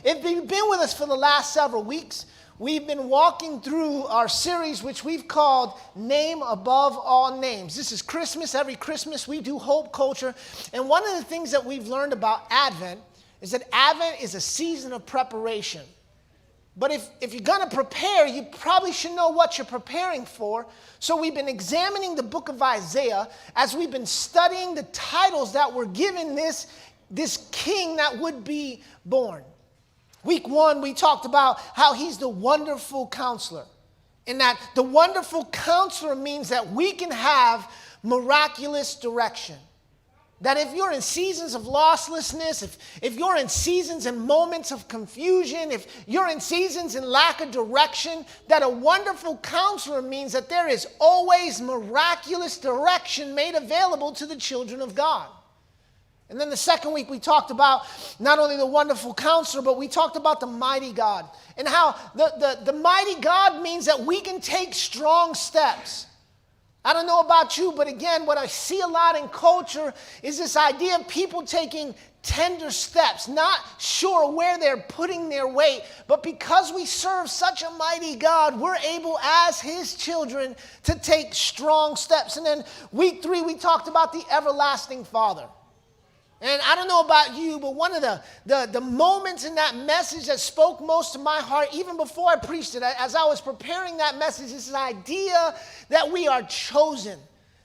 If you've been with us for the last several weeks, we've been walking through our series, which we've called Name Above All Names. This is Christmas. Every Christmas we do Hope Culture. And one of the things that we've learned about Advent is that Advent is a season of preparation. But if you're going to prepare, you probably should know what you're preparing for. So we've been examining the book of Isaiah as we've been studying the titles that were given this king that would be born. Week 1, we talked about how he's the wonderful counselor. And that the wonderful counselor means that we can have miraculous direction. That if you're in seasons of losslessness, if you're in seasons and moments of confusion, if you're in seasons in lack of direction, that a wonderful counselor means that there is always miraculous direction made available to the children of God. And then the second week we talked about not only the wonderful counselor, but we talked about the mighty God. And how the mighty God means that we can take strong steps. I don't know about you, but again, what I see a lot in culture is this idea of people taking tender steps, not sure where they're putting their weight. But because we serve such a mighty God, we're able as his children to take strong steps. And then week 3, we talked about the everlasting Father. And I don't know about you, but one of the moments in that message that spoke most to my heart, even before I preached it, as I was preparing that message, is this idea that we are chosen.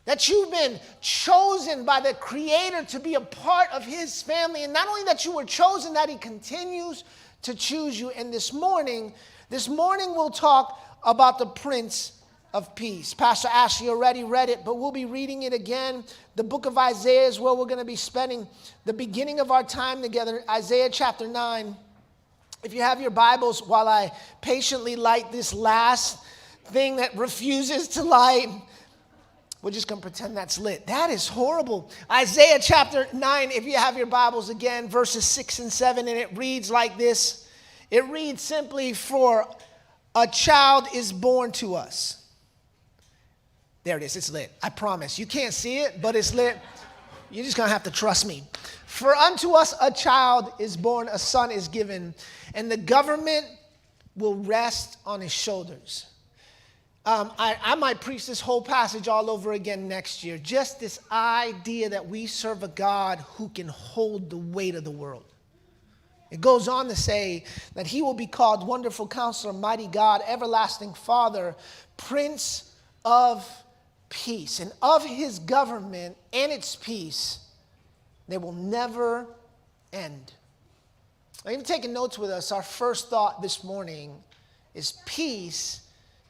That you've been chosen by the Creator to be a part of his family. And not only that you were chosen, that he continues to choose you. And this morning we'll talk about the Prince of Peace. Pastor Ashley already read it, but we'll be reading it again. The book of Isaiah is where we're going to be spending the beginning of our time together. Isaiah chapter 9. If you have your Bibles, while I patiently light this last thing that refuses to light, we're just going to pretend that's lit. That is horrible. Isaiah chapter 9, if you have your Bibles again, verses 6 and 7, and it reads like this. It reads simply, "For a child is born to us." There it is. It's lit. I promise. You can't see it, but it's lit. You're just going to have to trust me. "For unto us a child is born, a son is given, and the government will rest on his shoulders." I might preach this whole passage all over again next year. Just this idea that we serve a God who can hold the weight of the world. It goes on to say that he will be called Wonderful Counselor, Mighty God, Everlasting Father, Prince of Peace. And of his government and its peace, they will never end. Now, you're taking notes with us. Our first thought this morning is peace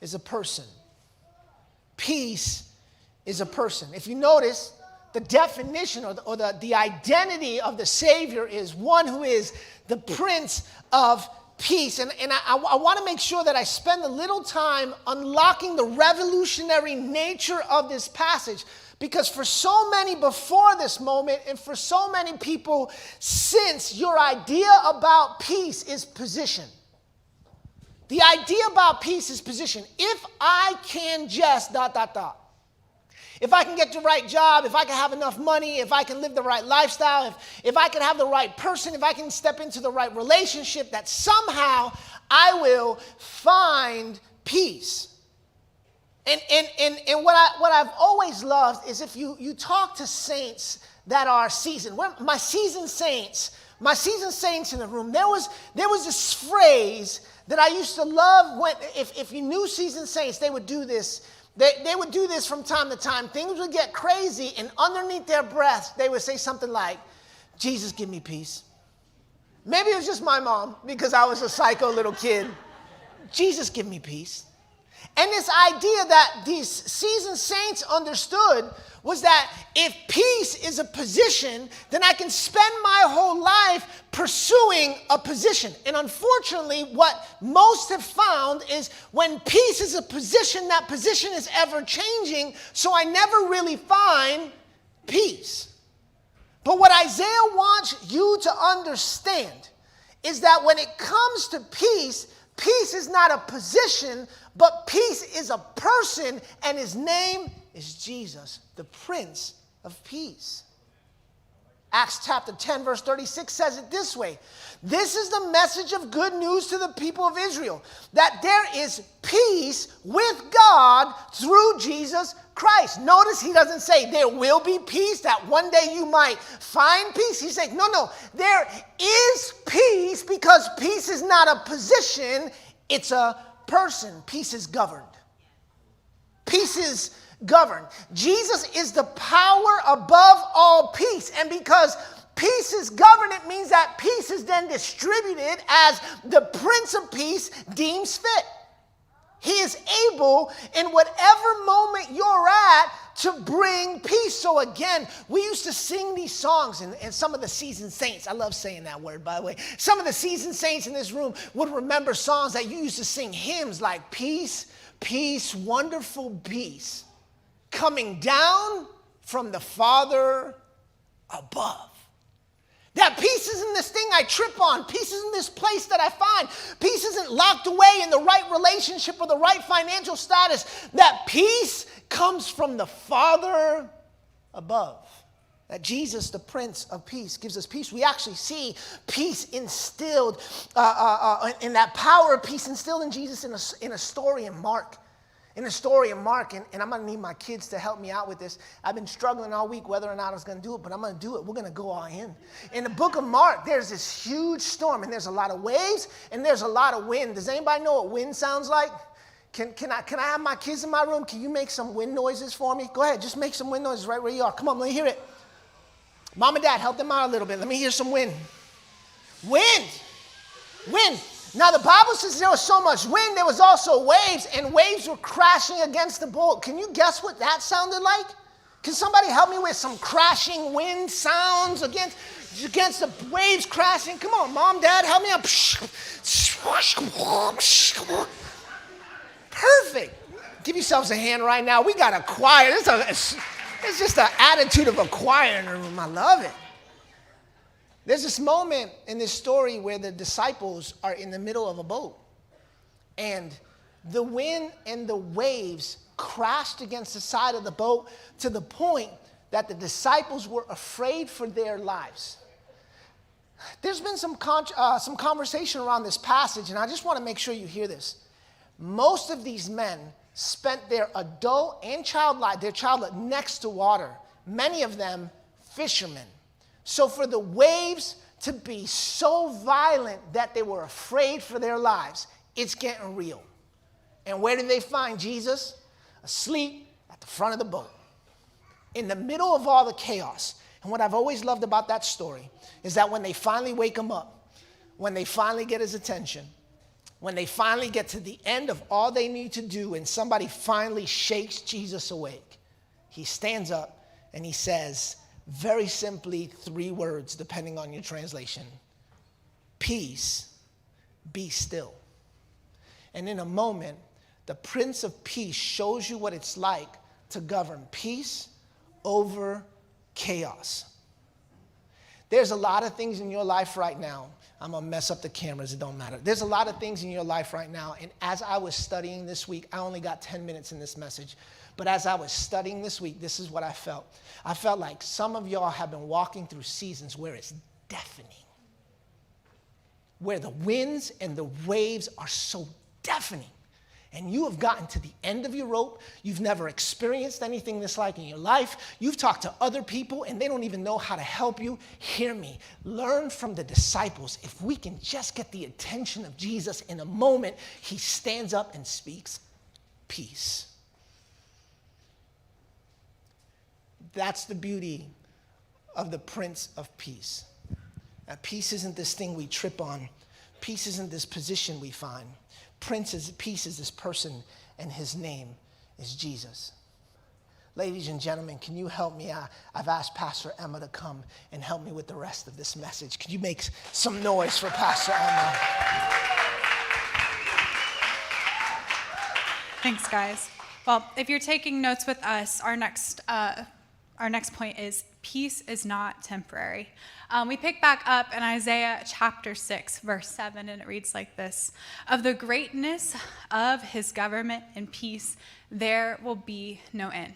is a person. Peace is a person. If you notice, the definition or the identity of the Savior is one who is the Prince of Peace. And I want to make sure that I spend a little time unlocking the revolutionary nature of this passage. Because for so many before this moment and for so many people since, your idea about peace is position. The idea about peace is position. If I can just ... If I can get the right job, if I can have enough money, if I can live the right lifestyle, if I can have the right person, if I can step into the right relationship, that somehow I will find peace. And what I've always loved is if you talk to saints that are seasoned. My seasoned saints in the room, there was this phrase that I used to love when, if you knew seasoned saints, they would do this. They would do this from time to time. Things would get crazy, and underneath their breath, they would say something like, "Jesus, give me peace." Maybe it was just my mom, because I was a psycho little kid. "Jesus, give me peace." And this idea that these seasoned saints understood was that if peace is a position, then I can spend my whole life pursuing a position. And unfortunately, what most have found is when peace is a position, that position is ever changing, so I never really find peace. But what Isaiah wants you to understand is that when it comes to peace, peace is not a position, but peace is a person, and his name is Jesus, the Prince of Peace. Acts chapter 10, verse 36 says it this way. This is the message of good news to the people of Israel, that there is peace with God through Jesus Christ. Notice he doesn't say there will be peace, that one day you might find peace. He's saying, no, there is peace, because peace is not a position, it's a person. Peace is governed. Peace is governed. Jesus is the power above all peace. And because peace is governed, it means that peace is then distributed as the Prince of Peace deems fit. He is able, in whatever moment you're at, to bring peace. So again, we used to sing these songs, and some of the seasoned saints, I love saying that word, by the way. Some of the seasoned saints in this room would remember songs that you used to sing, hymns like peace, peace, wonderful peace, coming down from the Father above. That peace isn't this thing I trip on. Peace isn't this place that I find. Peace isn't locked away in the right relationship or the right financial status. That peace comes from the Father above. That Jesus, the Prince of Peace, gives us peace. We actually see peace instilled, in that power of peace instilled in Jesus in a story in Mark. In the story of Mark, and I'm going to need my kids to help me out with this. I've been struggling all week whether or not I was going to do it, but I'm going to do it. We're going to go all in. In the book of Mark, there's this huge storm, and there's a lot of waves, and there's a lot of wind. Does anybody know what wind sounds like? Can I have my kids in my room? Can you make some wind noises for me? Go ahead, just make some wind noises right where you are. Come on, let me hear it. Mom and Dad, help them out a little bit. Let me hear some wind. Wind. Now, the Bible says there was so much wind, there was also waves, and waves were crashing against the boat. Can you guess what that sounded like? Can somebody help me with some crashing wind sounds against the waves crashing? Come on, Mom, Dad, help me out. Perfect. Give yourselves a hand right now. We got a choir. It's just an attitude of a choir in the room. I love it. There's this moment in this story where the disciples are in the middle of a boat, and the wind and the waves crashed against the side of the boat to the point that the disciples were afraid for their lives. There's been some conversation around this passage, and I just want to make sure you hear this. Most of these men spent their adult and their childhood next to water, many of them fishermen. So for the waves to be so violent that they were afraid for their lives, it's getting real. And where did they find Jesus? Asleep at the front of the boat, in the middle of all the chaos. And what I've always loved about that story is that when they finally wake him up, when they finally get his attention, when they finally get to the end of all they need to do and somebody finally shakes Jesus awake, he stands up and he says, very simply, 3 words, depending on your translation. Peace, be still. And in a moment, the Prince of Peace shows you what it's like to govern peace over chaos. There's a lot of things in your life right now. I'm going to mess up the cameras. It don't matter. There's a lot of things in your life right now. And as I was studying this week, I only got 10 minutes in this message. But as I was studying this week, this is what I felt. I felt like some of y'all have been walking through seasons where it's deafening, where the winds and the waves are so deafening. And you have gotten to the end of your rope. You've never experienced anything this like in your life. You've talked to other people, and they don't even know how to help you. Hear me. Learn from the disciples. If we can just get the attention of Jesus in a moment, he stands up and speaks peace. That's the beauty of the Prince of Peace. That peace isn't this thing we trip on. Peace isn't this position we find. Peace is this person, and his name is Jesus. Ladies and gentlemen, can you help me out? I've asked Pastor Emma to come and help me with the rest of this message. Could you make some noise for Pastor Emma? Thanks, guys. Well, if you're taking notes with us, our next point is peace is not temporary. We pick back up in Isaiah chapter 6, verse 7, and it reads like this. Of the greatness of his government and peace, there will be no end.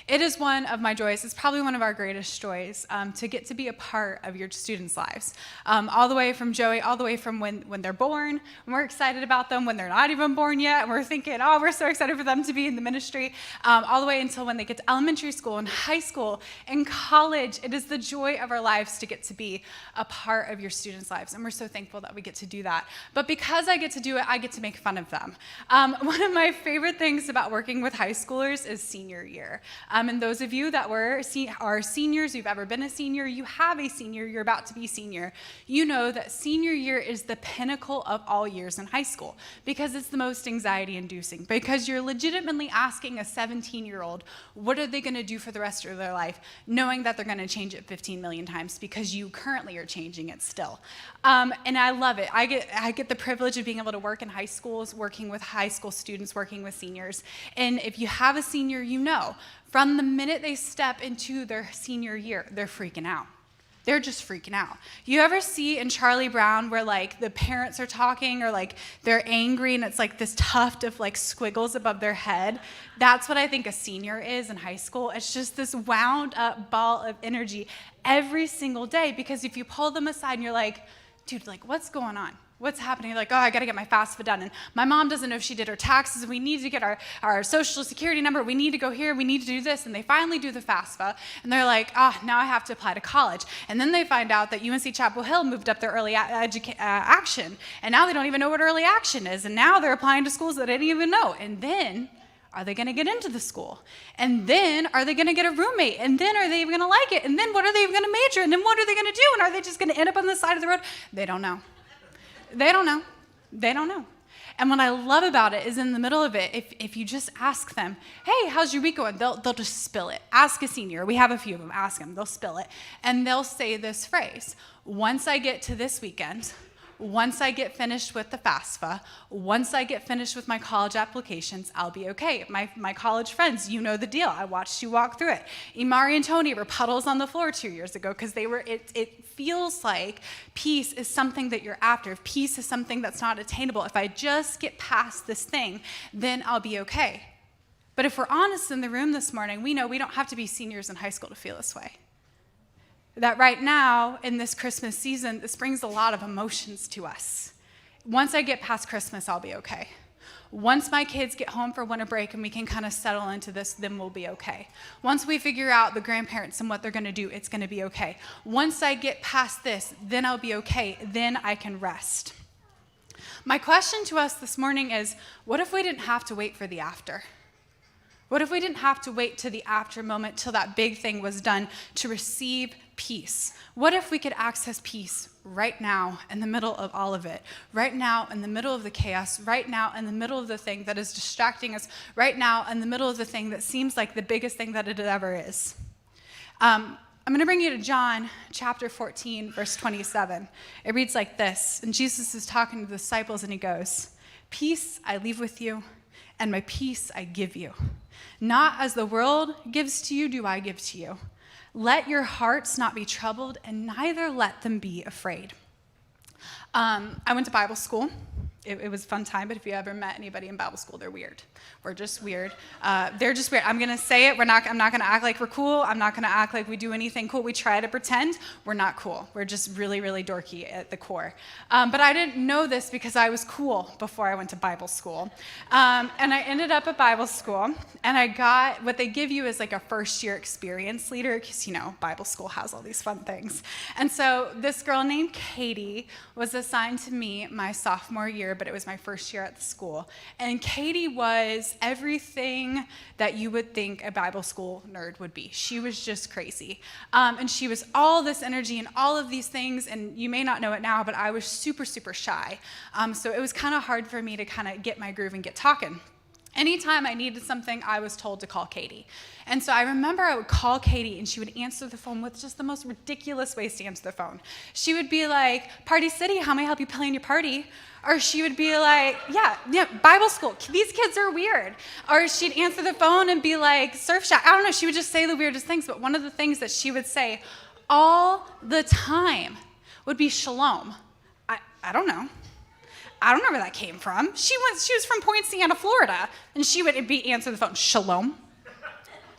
It is one of my joys. It's probably one of our greatest joys to get to be a part of your students' lives. All the way from Joey, all the way from when they're born, and we're excited about them, when they're not even born yet, and we're thinking, oh, we're so excited for them to be in the ministry, all the way until when they get to elementary school and high school and college. It is the joy of our lives to get to be a part of your students' lives, and we're so thankful that we get to do that. But because I get to do it, I get to make fun of them. One of my favorite things about working with high schoolers is senior year. And those of you that are seniors, you've ever been a senior, you have a senior, you're about to be senior, you know that senior year is the pinnacle of all years in high school because it's the most anxiety-inducing, because you're legitimately asking a 17-year-old, what are they going to do for the rest of their life, knowing that they're going to change it 15 million times because you currently are changing it still. And I love it. I get the privilege of being able to work in high schools, working with high school students, working with seniors. And if you have a senior, you know, from the minute they step into their senior year, they're freaking out. They're just freaking out. You ever see in Charlie Brown where like the parents are talking or like they're angry and it's like this tuft of like squiggles above their head? That's what I think a senior is in high school. It's just this wound up ball of energy every single day, because if you pull them aside and you're like, dude, like what's going on? What's happening? Like, oh, I got to get my FAFSA done. And my mom doesn't know if she did her taxes. We need to get our social security number. We need to go here. We need to do this. And they finally do the FAFSA. And they're like, now I have to apply to college. And then they find out that UNC Chapel Hill moved up their early action. And now they don't even know what early action is. And now they're applying to schools that they didn't even know. And then are they going to get into the school? And then are they going to get a roommate? And then are they even going to like it? And then what are they even going to major? And then what are they going to do? And are they just going to end up on the side of the road? They don't know. They don't know. They don't know. And what I love about it is in the middle of it, if you just ask them, hey, how's your week going? They'll just spill it. Ask a senior. We have a few of them. Ask them. They'll spill it. And they'll say this phrase, once I get to this weekend, once I get finished with the FAFSA, once I get finished with my college applications, I'll be okay. My college friends, you know the deal. I watched you walk through it. Imari and Tony were puddles on the floor 2 years ago because it feels like peace is something that you're after. If peace is something that's not attainable, if I just get past this thing, then I'll be okay. But if we're honest in the room this morning, we know we don't have to be seniors in high school to feel this way. That right now, in this Christmas season, this brings a lot of emotions to us. Once I get past Christmas, I'll be okay. Once my kids get home for winter break and we can kind of settle into this, then we'll be okay. Once we figure out the grandparents and what they're going to do, it's going to be okay. Once I get past this, then I'll be okay. Then I can rest. My question to us this morning is, what if we didn't have to wait for the after? What if we didn't have to wait to the after moment, till that big thing was done, to receive peace? What if we could access peace right now in the middle of all of it? Right now in the middle of the chaos? Right now in the middle of the thing that is distracting us? Right now in the middle of the thing that seems like the biggest thing that it ever is? I'm going to bring you to John chapter 14, verse 27. It reads like this, and Jesus is talking to the disciples, and he goes, peace I leave with you, and my peace I give you. Not as the world gives to you, do I give to you. Let your hearts not be troubled, and neither let them be afraid. I went to Bible school. It was a fun time, but if you ever met anybody in Bible school, they're weird. We're just weird. They're just weird. I'm going to say it. I'm not going to act like we're cool. I'm not going to act like we do anything cool. We try to pretend. We're not cool. We're just really, really dorky at the core. But I didn't know this because I was cool before I went to Bible school. And I ended up at Bible school, and I got, what they give you is like a first-year experience leader, because, you know, Bible school has all these fun things. And so this girl named Katie was assigned to me my sophomore year, but it was my first year at the school. And Katie was everything that you would think a Bible school nerd would be. She was just crazy. And she was all this energy and all of these things, and you may not know it now, but I was super, super shy. So it was kind of hard for me to kind of get my groove and get talking. Anytime I needed something, I was told to call Katie. And so I remember I would call Katie, and she would answer the phone with just the most ridiculous ways to answer the phone. She would be like, Party City, how may I help you plan your party? Or she would be like, yeah, Bible school. These kids are weird. Or she'd answer the phone and be like, Surf Shack. I don't know. She would just say the weirdest things. But one of the things that she would say all the time would be shalom. I don't know. I don't know where that came from. She was from Poinciana, Florida, and she would answer the phone, shalom.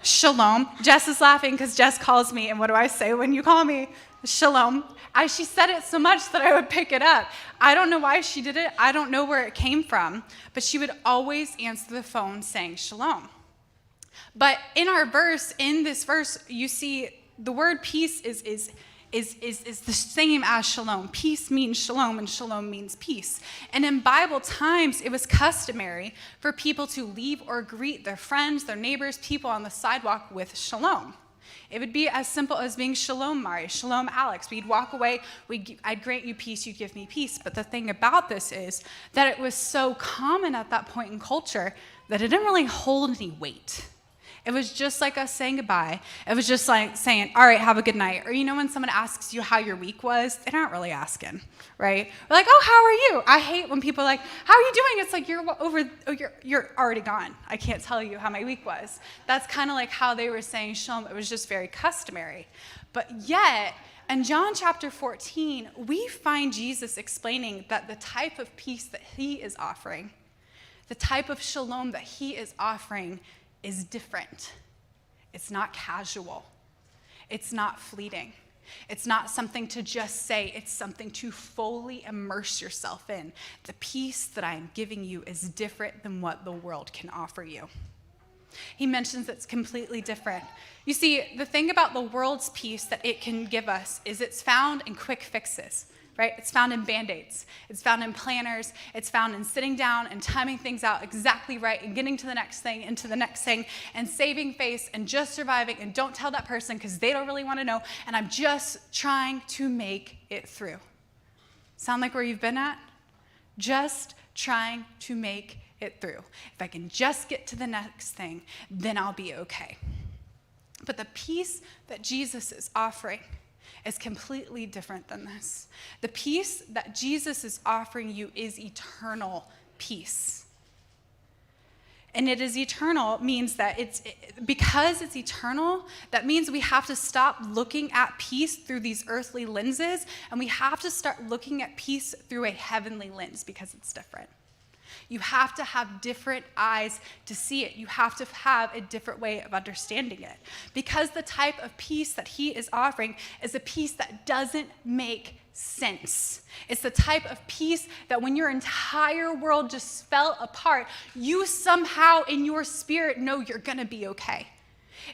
Shalom. Jess is laughing because Jess calls me, and what do I say when you call me? Shalom. She said it so much that I would pick it up. I don't know why she did it. I don't know where it came from, but she would always answer the phone saying shalom. But in this verse, you see the word peace is the same as shalom. Peace means shalom, and shalom means peace. And in Bible times, it was customary for people to leave or greet their friends, their neighbors, people on the sidewalk with shalom. It would be as simple as being shalom, Mari, shalom, Alex. We'd walk away, I'd grant you peace, you'd give me peace. But the thing about this is that it was so common at that point in culture that it didn't really hold any weight. It was just like us saying goodbye. It was just like saying, all right, have a good night. Or when someone asks you how your week was, they're not really asking, right? We're like, oh, how are you? I hate when people are like, how are you doing? It's like, you're already gone. I can't tell you how my week was. That's kind of like how they were saying shalom. It was just very customary. But yet, in John chapter 14, we find Jesus explaining that the type of peace that he is offering, the type of shalom that he is offering is different. It's not casual. It's not fleeting. It's not something to just say. It's something to fully immerse yourself in. The peace that I am giving you is different than what the world can offer you. He mentions it's completely different. You see, the thing about the world's peace that it can give us is it's found in quick fixes. Right? It's found in Band-Aids. It's found in planners. It's found in sitting down and timing things out exactly right and getting to the next thing, into the next thing, and saving face and just surviving and don't tell that person because they don't really want to know, and I'm just trying to make it through. Sound like where you've been at? Just trying to make it through. If I can just get to the next thing, then I'll be okay. But the peace that Jesus is offering is completely different than this. The peace that Jesus is offering you is eternal peace. And it is eternal means that because it's eternal, that means we have to stop looking at peace through these earthly lenses, and we have to start looking at peace through a heavenly lens because it's different. You have to have different eyes to see it. You have to have a different way of understanding it. Because the type of peace that he is offering is a peace that doesn't make sense. It's the type of peace that when your entire world just fell apart, you somehow in your spirit know you're going to be okay.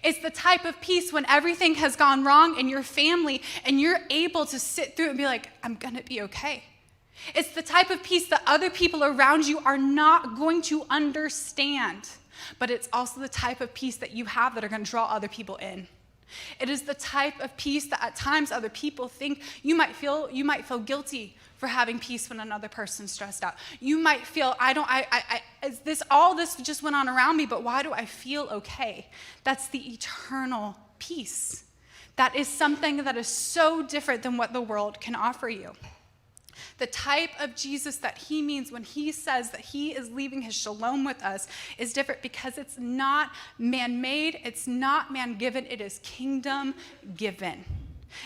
It's the type of peace when everything has gone wrong in your family and you're able to sit through it and be like, I'm going to be okay. It's the type of peace that other people around you are not going to understand. But it's also the type of peace that you have that are going to draw other people in. It is the type of peace that at times other people think you might feel guilty for having peace when another person's stressed out. You might feel, all this just went on around me, but why do I feel okay? That's the eternal peace. That is something that is so different than what the world can offer you. The type of Jesus that he means when he says that he is leaving his shalom with us is different because it's not man-made, it's not man-given, it is kingdom-given.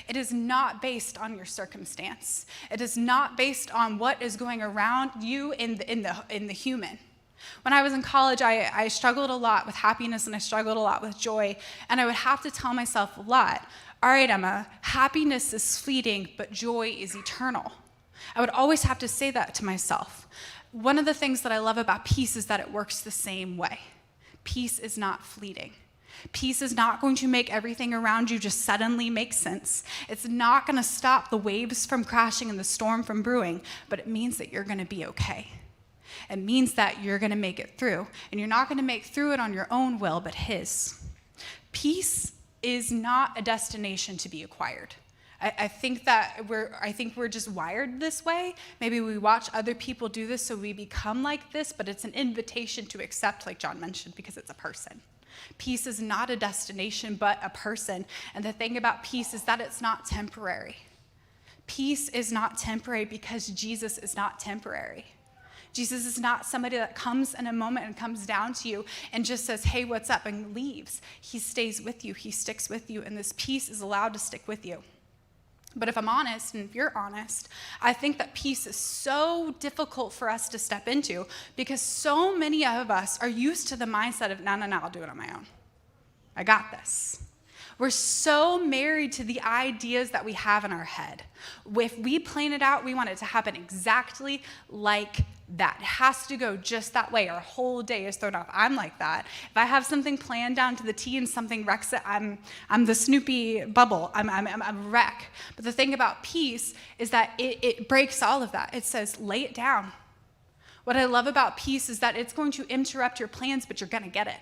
It is not based on your circumstance. It is not based on what is going around you in the human. When I was in college, I struggled a lot with happiness and I struggled a lot with joy, and I would have to tell myself a lot, all right, Emma, happiness is fleeting, but joy is eternal. I would always have to say that to myself. One of the things that I love about peace is that it works the same way. Peace is not fleeting. Peace is not going to make everything around you just suddenly make sense. It's not going to stop the waves from crashing and the storm from brewing, but it means that you're going to be okay. It means that you're going to make it through, and you're not going to make through it on your own will, but his. Peace is not a destination to be acquired. I think we're just wired this way. Maybe we watch other people do this, so we become like this, but it's an invitation to accept, like John mentioned, because it's a person. Peace is not a destination, but a person. And the thing about peace is that it's not temporary. Peace is not temporary because Jesus is not temporary. Jesus is not somebody that comes in a moment and comes down to you and just says, hey, what's up, and leaves. He stays with you. He sticks with you, and this peace is allowed to stick with you. But if I'm honest, and if you're honest, I think that peace is so difficult for us to step into because so many of us are used to the mindset of, no, I'll do it on my own. I got this. We're so married to the ideas that we have in our head. If we plan it out, we want it to happen exactly like that. It has to go just that way. Our whole day is thrown off. I'm like that. If I have something planned down to the T and something wrecks it, I'm the Snoopy bubble. I'm a wreck. But the thing about peace is that it breaks all of that. It says, lay it down. What I love about peace is that it's going to interrupt your plans, but you're going to get it.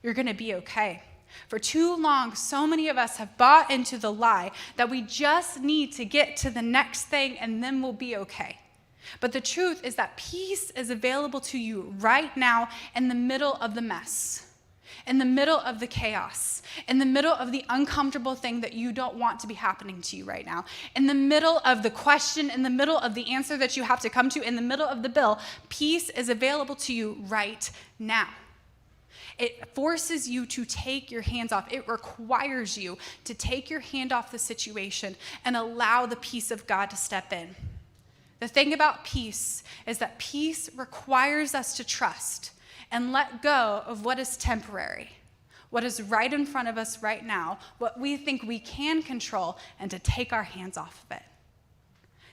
You're going to be okay. For too long, so many of us have bought into the lie that we just need to get to the next thing and then we'll be okay. But the truth is that peace is available to you right now in the middle of the mess, in the middle of the chaos, in the middle of the uncomfortable thing that you don't want to be happening to you right now, in the middle of the question, in the middle of the answer that you have to come to, in the middle of the bill. Peace is available to you right now. It forces you to take your hands off. It requires you to take your hand off the situation and allow the peace of God to step in. The thing about peace is that peace requires us to trust and let go of what is temporary, what is right in front of us right now, what we think we can control, and to take our hands off of it.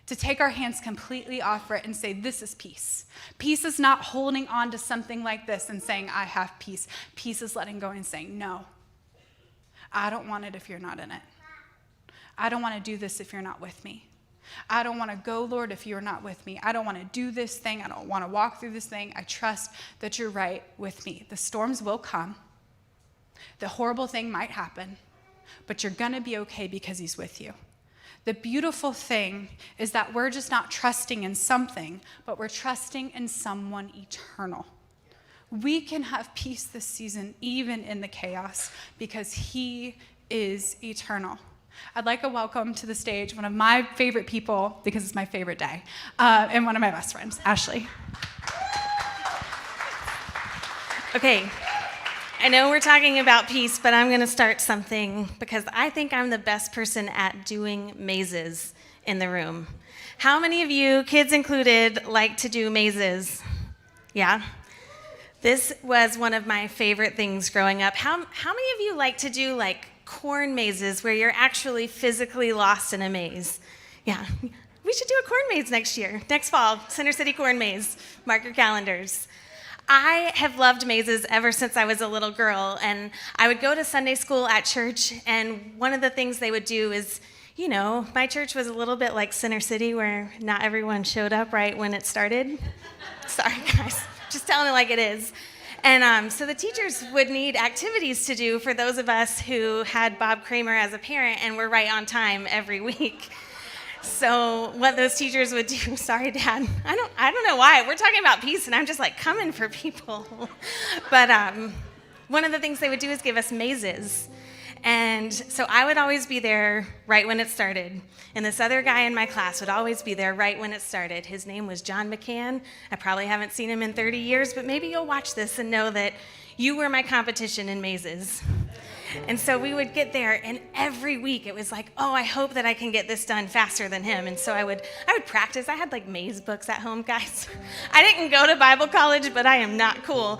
To take our hands completely off it and say, this is peace. Peace is not holding on to something like this and saying, I have peace. Peace is letting go and saying, no, I don't want it if you're not in it. I don't want to do this if you're not with me. I don't want to go, Lord, if you're not with me. I don't want to do this thing. I don't want to walk through this thing. I trust that you're right with me. The storms will come. The horrible thing might happen, but you're going to be okay because he's with you. The beautiful thing is that we're just not trusting in something, but we're trusting in someone eternal. We can have peace this season, even in the chaos, because he is eternal. I'd like to welcome to the stage one of my favorite people, because it's my favorite day, and one of my best friends, Ashley. Okay. I know we're talking about peace, but I'm going to start something because I think I'm the best person at doing mazes in the room. How many of you, kids included, like to do mazes? Yeah? This was one of my favorite things growing up. How many of you like to do like corn mazes where you're actually physically lost in a maze? Yeah. We should do a corn maze next year, next fall, Center City Corn Maze. Mark your calendars. I have loved mazes ever since I was a little girl, and I would go to Sunday school at church, and one of the things they would do is, you know, my church was a little bit like Center City where not everyone showed up right when it started. Sorry, guys, just telling it like it is. And so the teachers would need activities to do for those of us who had Bob Kramer as a parent and were right on time every week. So what those teachers would do, sorry, Dad, I don't know why. We're talking about peace, and I'm just like coming for people. But one of the things they would do is give us mazes. And so I would always be there right when it started. And this other guy in my class would always be there right when it started. His name was John McCann. I probably haven't seen him in 30 years, but maybe you'll watch this and know that you were my competition in mazes. And so we would get there, and every week it was like, oh, I hope that I can get this done faster than him. And so I would practice. I had like maze books at home, guys. I didn't go to Bible college, but I am not cool.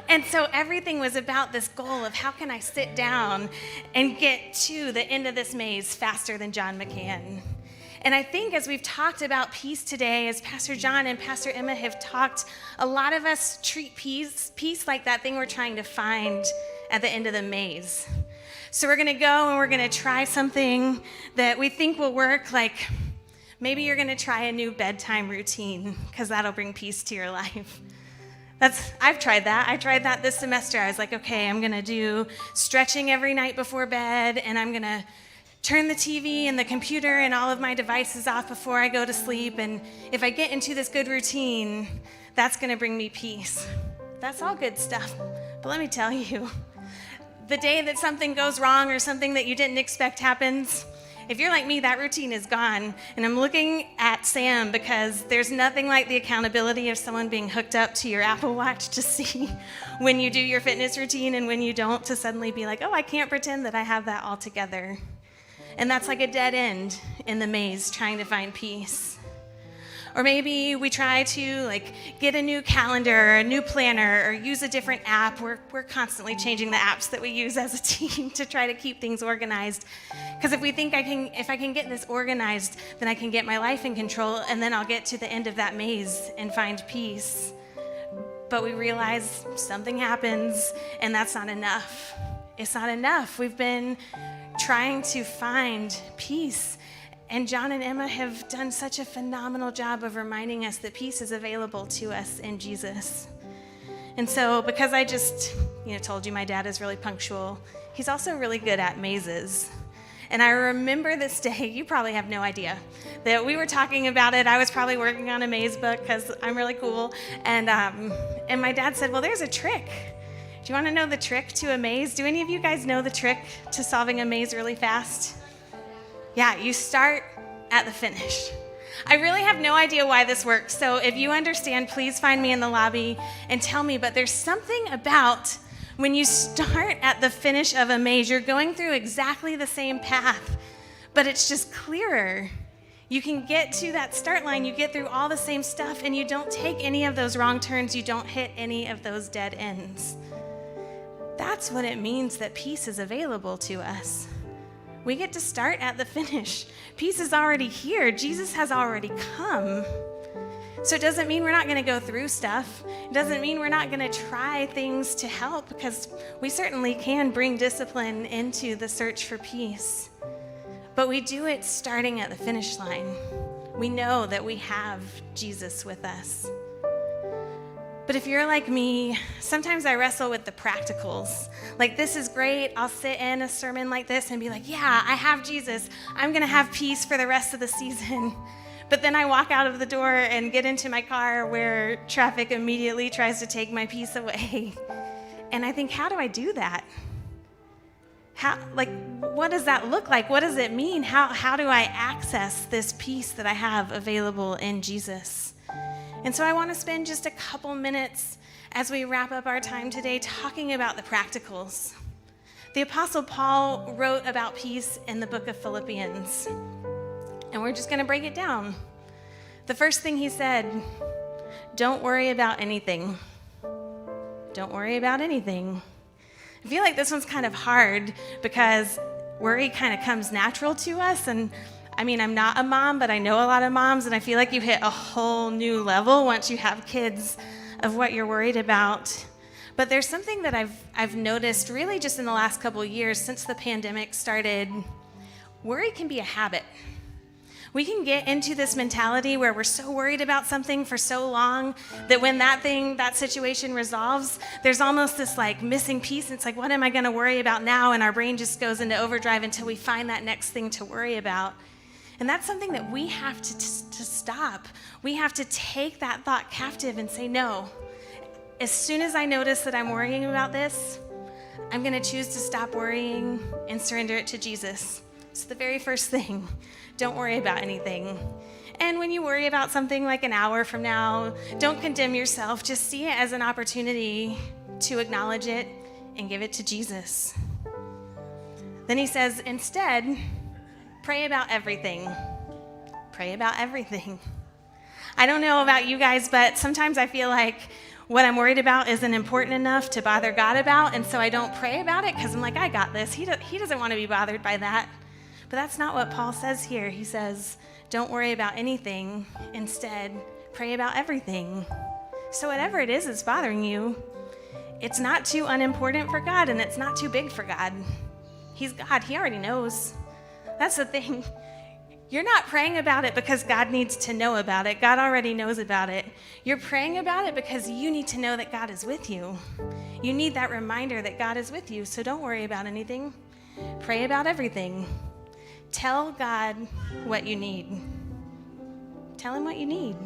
And so everything was about this goal of how can I sit down and get to the end of this maze faster than John McCann. And I think as we've talked about peace today, as Pastor John and Pastor Emma have talked, a lot of us treat peace like that thing we're trying to find at the end of the maze. So we're going to go and we're going to try something that we think will work, like maybe you're going to try a new bedtime routine because that'll bring peace to your life. I've tried that. I tried that this semester. I was like, okay, I'm going to do stretching every night before bed, and I'm going to turn the TV and the computer and all of my devices off before I go to sleep. And if I get into this good routine, that's going to bring me peace. That's all good stuff. But let me tell you, the day that something goes wrong or something that you didn't expect happens, if you're like me, that routine is gone. And I'm looking at Sam because there's nothing like the accountability of someone being hooked up to your Apple Watch to see when you do your fitness routine and when you don't, to suddenly be like, oh, I can't pretend that I have that all together. And that's like a dead end in the maze trying to find peace. Or maybe we try to get a new calendar or a new planner or use a different app. We're constantly changing the apps that we use as a team to try to keep things organized. Because if we think if I can get this organized, then I can get my life in control, and then I'll get to the end of that maze and find peace. But we realize something happens, and that's not enough. It's not enough. We've been trying to find peace. And John and Emma have done such a phenomenal job of reminding us that peace is available to us in Jesus. And so, because I just, told you my dad is really punctual, he's also really good at mazes. And I remember this day, you probably have no idea, that we were talking about it. I was probably working on a maze book because I'm really cool. And my dad said, well, there's a trick. Do you want to know the trick to a maze? Do any of you guys know the trick to solving a maze really fast? Yeah, you start at the finish. I really have no idea why this works, so if you understand, please find me in the lobby and tell me, but there's something about when you start at the finish of a maze, you're going through exactly the same path, but it's just clearer. You can get to that start line, you get through all the same stuff, and you don't take any of those wrong turns, you don't hit any of those dead ends. That's what it means that peace is available to us. We get to start at the finish. Peace is already here. Jesus has already come. So it doesn't mean we're not going to go through stuff. It doesn't mean we're not going to try things to help, because we certainly can bring discipline into the search for peace. But we do it starting at the finish line. We know that we have Jesus with us. But if you're like me, sometimes I wrestle with the practicals. This is great. I'll sit in a sermon like this and be like, yeah, I have Jesus. I'm going to have peace for the rest of the season. But then I walk out of the door and get into my car where traffic immediately tries to take my peace away. And I think, how do I do that? What does that look like? What does it mean? How do I access this peace that I have available in Jesus? And so I want to spend just a couple minutes as we wrap up our time today talking about the practicals. The Apostle Paul wrote about peace in the book of Philippians, and we're just going to break it down. The first thing he said, don't worry about anything. Don't worry about anything. I feel like this one's kind of hard because worry kind of comes natural to us, and I'm not a mom, but I know a lot of moms, and I feel like you hit a whole new level once you have kids of what you're worried about. But there's something that I've noticed really just in the last couple of years since the pandemic started. Worry can be a habit. We can get into this mentality where we're so worried about something for so long that when that situation resolves, there's almost this missing piece. It's what am I going to worry about now? And our brain just goes into overdrive until we find that next thing to worry about. And that's something that we have to stop. We have to take that thought captive and say, no, as soon as I notice that I'm worrying about this, I'm going to choose to stop worrying and surrender it to Jesus. So the very first thing, don't worry about anything. And when you worry about something like an hour from now, don't condemn yourself. Just see it as an opportunity to acknowledge it and give it to Jesus. Then he says, instead, pray about everything. Pray about everything. I don't know about you guys, but sometimes I feel like what I'm worried about isn't important enough to bother God about, and so I don't pray about it because I'm like, I got this. He doesn't want to be bothered by that. But that's not what Paul says here. He says, don't worry about anything. Instead, pray about everything. So whatever it is that's bothering you, it's not too unimportant for God, and it's not too big for God. He's God. He already knows. That's the thing. You're not praying about it because God needs to know about it. God already knows about it. You're praying about it because you need to know that God is with you. You need that reminder that God is with you. So don't worry about anything. Pray about everything. Tell God what you need. Tell him what you need.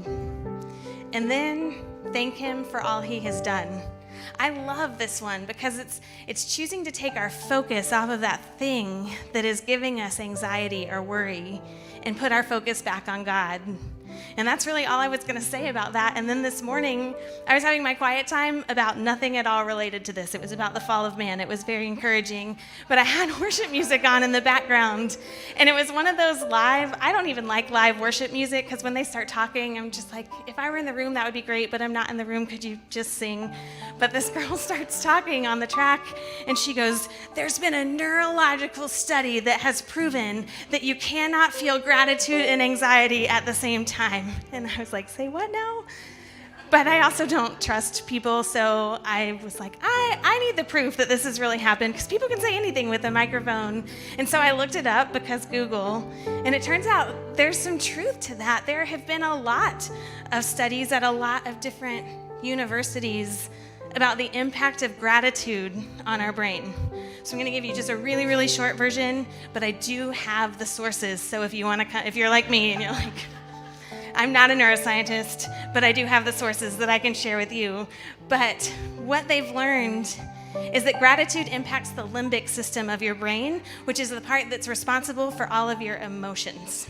And then thank him for all he has done. I love this one because it's choosing to take our focus off of that thing that is giving us anxiety or worry and put our focus back on God. And that's really all I was going to say about that. And then this morning, I was having my quiet time about nothing at all related to this. It was about the fall of man. It was very encouraging. But I had worship music on in the background. And it was one of those I don't even like live worship music, because when they start talking, I'm just like, if I were in the room, that would be great, but I'm not in the room. Could you just sing? But this girl starts talking on the track, and she goes, there's been a neurological study that has proven that you cannot feel gratitude and anxiety at the same time. And I was like, say what now? But I also don't trust people, so I was like, I need the proof that this has really happened, because people can say anything with a microphone. And so I looked it up, because Google, and it turns out there's some truth to that. There have been a lot of studies at a lot of different universities about the impact of gratitude on our brain. So I'm going to give you just a really, really short version, but I do have the sources. So if you want to, if you're like me and you're like, I'm not a neuroscientist, but I do have the sources that I can share with you. But what they've learned is that gratitude impacts the limbic system of your brain, which is the part that's responsible for all of your emotions.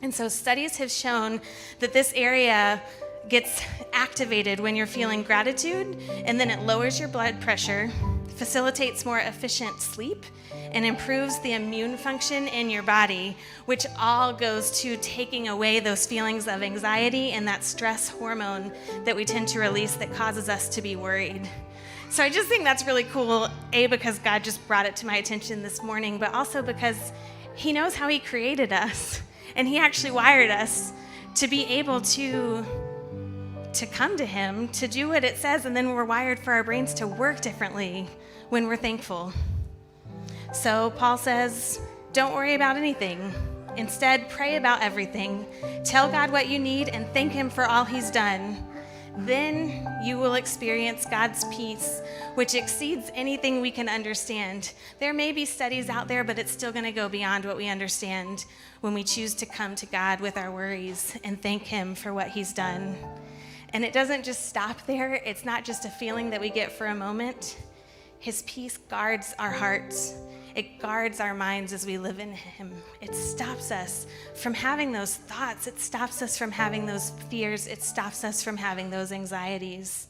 And so studies have shown that this area gets activated when you're feeling gratitude, and then it lowers your blood pressure, facilitates more efficient sleep, and improves the immune function in your body, which all goes to taking away those feelings of anxiety and that stress hormone that we tend to release that causes us to be worried. So I just think that's really cool, A, because God just brought it to my attention this morning, but also because He knows how He created us, and He actually wired us to be able to come to Him, to do what it says, and then we're wired for our brains to work differently when we're thankful. So Paul says, don't worry about anything. Instead, pray about everything. Tell God what you need and thank Him for all He's done. Then you will experience God's peace, which exceeds anything we can understand. There may be studies out there, but it's still going to go beyond what we understand when we choose to come to God with our worries and thank Him for what He's done. And it doesn't just stop there. It's not just a feeling that we get for a moment. His peace guards our hearts. It guards our minds as we live in Him. It stops us from having those thoughts. It stops us from having those fears. It stops us from having those anxieties.